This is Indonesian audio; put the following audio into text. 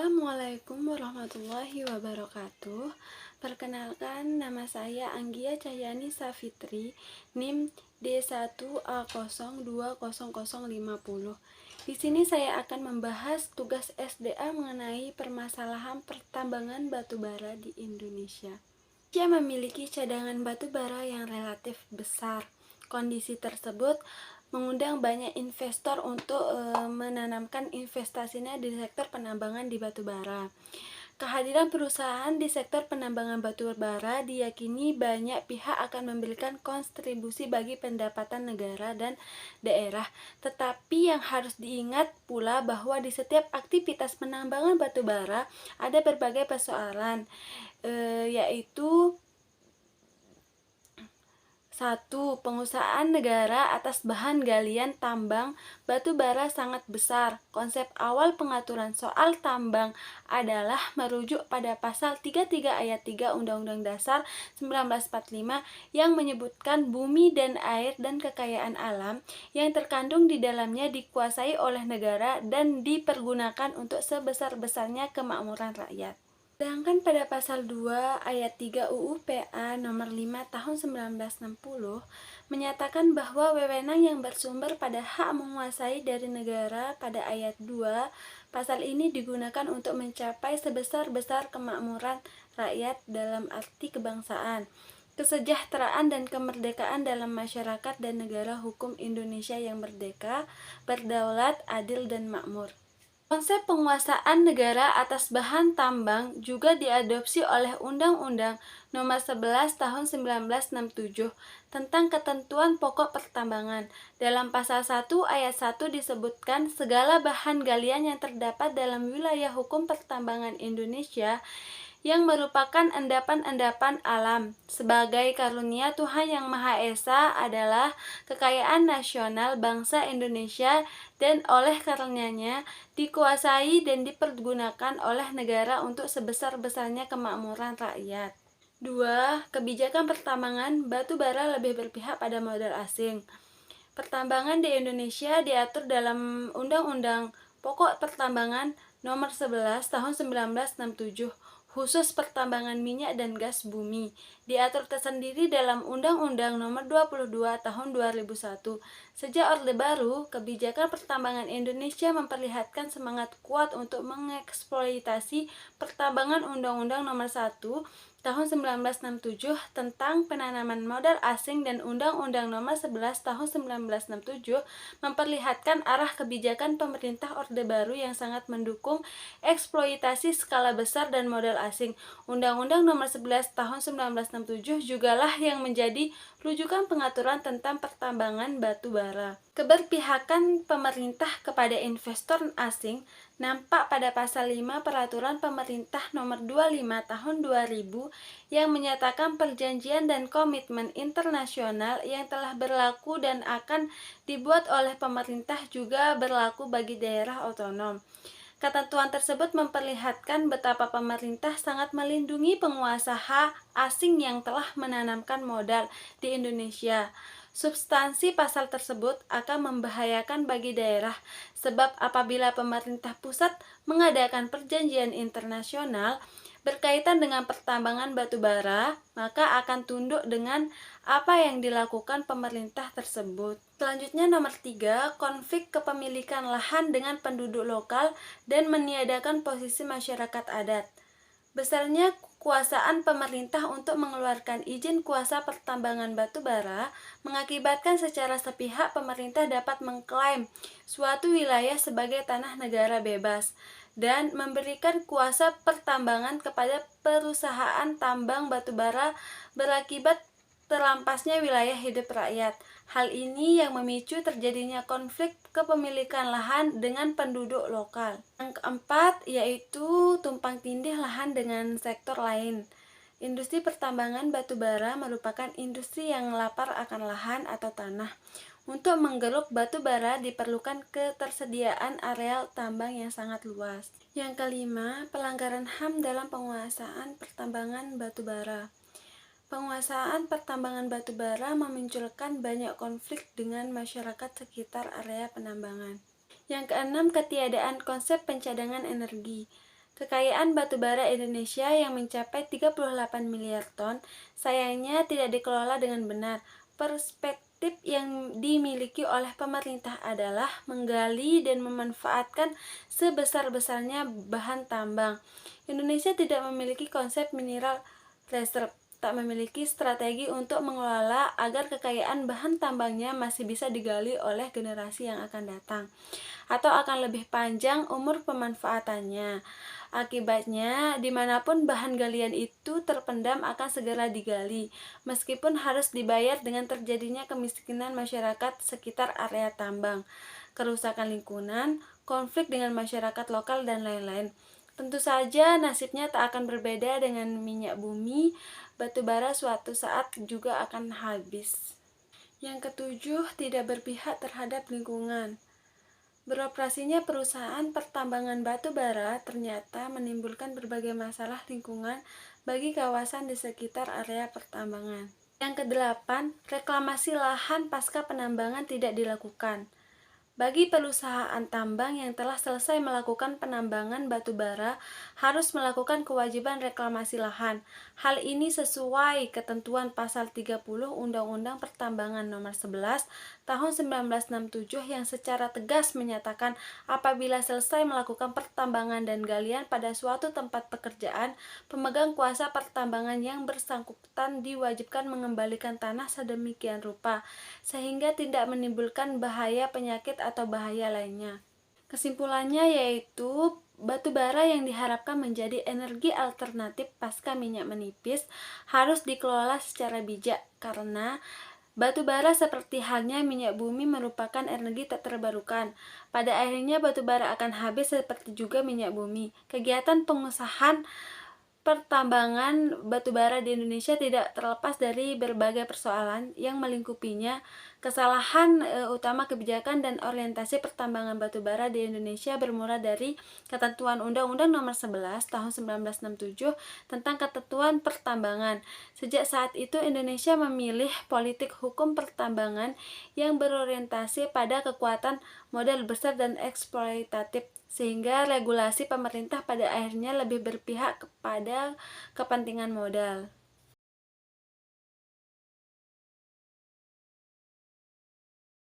Assalamualaikum warahmatullahi wabarakatuh. Perkenalkan, nama saya Anggia Cahyani Safitri, NIM D1A020050. Di sini saya akan membahas tugas SDA mengenai permasalahan pertambangan batubara di Indonesia. Indonesia memiliki cadangan batubara yang relatif besar. Kondisi tersebut mengundang banyak investor untuk menanamkan investasinya di sektor penambangan di batubara. Kehadiran perusahaan di sektor penambangan batubara diyakini banyak pihak akan memberikan kontribusi bagi pendapatan negara dan daerah. Tetapi yang harus diingat pula bahwa di setiap aktivitas penambangan batubara ada berbagai persoalan, yaitu 1. Penguasaan negara atas bahan galian tambang batu bara sangat besar. Konsep awal pengaturan soal tambang adalah merujuk pada pasal 33 ayat 3 Undang-Undang Dasar 1945 yang menyebutkan bumi dan air dan kekayaan alam yang terkandung di dalamnya dikuasai oleh negara dan dipergunakan untuk sebesar-besarnya kemakmuran rakyat. Sedangkan pada pasal 2 ayat 3 UU PA nomor 5 tahun 1960 menyatakan bahwa wewenang yang bersumber pada hak menguasai dari negara pada ayat 2 pasal ini digunakan untuk mencapai sebesar-besar kemakmuran rakyat dalam arti kebangsaan, kesejahteraan dan kemerdekaan dalam masyarakat dan negara hukum Indonesia yang merdeka, berdaulat, adil dan makmur. Konsep penguasaan negara atas bahan tambang juga diadopsi oleh Undang-Undang Nomor 11 Tahun 1967 tentang ketentuan pokok pertambangan. Dalam pasal 1 ayat 1 disebutkan segala bahan galian yang terdapat dalam wilayah hukum pertambangan Indonesia yang merupakan endapan-endapan alam sebagai karunia Tuhan Yang Maha Esa adalah kekayaan nasional bangsa Indonesia dan oleh karenanya dikuasai dan dipergunakan oleh negara untuk sebesar-besarnya kemakmuran rakyat. 2. Kebijakan pertambangan batu bara lebih berpihak pada modal asing. Pertambangan di Indonesia diatur dalam Undang-Undang Pokok Pertambangan Nomor 11 Tahun 1967, khusus pertambangan minyak dan gas bumi. Diatur tersendiri dalam Undang-Undang Nomor 22 Tahun 2001. Sejak Orde Baru, kebijakan pertambangan Indonesia memperlihatkan semangat kuat untuk mengeksploitasi pertambangan. Undang-Undang Nomor 1 Tahun 1967 tentang penanaman modal asing dan Undang-Undang Nomor 11 Tahun 1967 memperlihatkan arah kebijakan pemerintah Orde Baru yang sangat mendukung eksploitasi skala besar dan modal asing. Undang-Undang Nomor 11 Tahun 1967 jugalah yang menjadi rujukan pengaturan tentang pertambangan batu bara. Keberpihakan pemerintah kepada investor asing nampak pada pasal 5 Peraturan Pemerintah Nomor 25 Tahun 2000 yang menyatakan perjanjian dan komitmen internasional yang telah berlaku dan akan dibuat oleh pemerintah juga berlaku bagi daerah otonom. Ketentuan tersebut memperlihatkan betapa pemerintah sangat melindungi pengusaha asing yang telah menanamkan modal di Indonesia. Substansi pasal tersebut akan membahayakan bagi daerah, sebab apabila pemerintah pusat mengadakan perjanjian internasional berkaitan dengan pertambangan batu bara, maka akan tunduk dengan apa yang dilakukan pemerintah tersebut. Selanjutnya nomor 3, konflik kepemilikan lahan dengan penduduk lokal dan meniadakan posisi masyarakat adat. Besarnya kekuasaan pemerintah untuk mengeluarkan izin kuasa pertambangan batu bara mengakibatkan secara sepihak pemerintah dapat mengklaim suatu wilayah sebagai tanah negara bebas dan memberikan kuasa pertambangan kepada perusahaan tambang batu bara berakibat terlampasnya wilayah hidup rakyat. Hal ini yang memicu terjadinya konflik kepemilikan lahan dengan penduduk lokal. Yang keempat yaitu tumpang tindih lahan dengan sektor lain. Industri pertambangan batu bara merupakan industri yang lapar akan lahan atau tanah. Untuk menggeruk batu bara diperlukan ketersediaan areal tambang yang sangat luas. Yang kelima, pelanggaran HAM dalam penguasaan pertambangan batu bara. Penguasaan pertambangan batu bara memunculkan banyak konflik dengan masyarakat sekitar area penambangan. Yang keenam, ketiadaan konsep pencadangan energi. Kekayaan batubara Indonesia yang mencapai 38 miliar ton sayangnya tidak dikelola dengan benar. Perspektif yang dimiliki oleh pemerintah adalah menggali dan memanfaatkan sebesar-besarnya bahan tambang. Indonesia tidak memiliki konsep mineral reserve, tak memiliki strategi untuk mengelola agar kekayaan bahan tambangnya masih bisa digali oleh generasi yang akan datang, atau akan lebih panjang umur pemanfaatannya. Akibatnya, dimanapun bahan galian itu terpendam akan segera digali, meskipun harus dibayar dengan terjadinya kemiskinan masyarakat sekitar area tambang, kerusakan lingkungan, konflik dengan masyarakat lokal, dan lain-lain. Tentu saja nasibnya tak akan berbeda dengan minyak bumi, batu bara suatu saat juga akan habis. Yang ketujuh, tidak berpihak terhadap lingkungan. Beroperasinya perusahaan pertambangan batu bara ternyata menimbulkan berbagai masalah lingkungan bagi kawasan di sekitar area pertambangan. Yang kedelapan, reklamasi lahan pasca penambangan tidak dilakukan. Bagi perusahaan tambang yang telah selesai melakukan penambangan batu bara harus melakukan kewajiban reklamasi lahan. Hal ini sesuai ketentuan pasal 30 Undang-Undang Pertambangan Nomor 11 Tahun 1967 yang secara tegas menyatakan apabila selesai melakukan pertambangan dan galian pada suatu tempat pekerjaan, pemegang kuasa pertambangan yang bersangkutan diwajibkan mengembalikan tanah sedemikian rupa sehingga tidak menimbulkan bahaya penyakit atau bahaya lainnya. Kesimpulannya yaitu batu bara yang diharapkan menjadi energi alternatif pasca minyak menipis harus dikelola secara bijak karena batu bara seperti halnya minyak bumi merupakan energi tak terbarukan. Pada akhirnya batu bara akan habis seperti juga minyak bumi. Kegiatan pengusahaan pertambangan batubara di Indonesia tidak terlepas dari berbagai persoalan yang melingkupinya. Kesalahan utama kebijakan dan orientasi pertambangan batubara di Indonesia bermula dari ketentuan Undang-Undang Nomor 11 Tahun 1967 tentang ketentuan pertambangan. Sejak saat itu Indonesia memilih politik hukum pertambangan yang berorientasi pada kekuatan modal besar dan eksploitatif, sehingga regulasi pemerintah pada akhirnya lebih berpihak kepada kepentingan modal.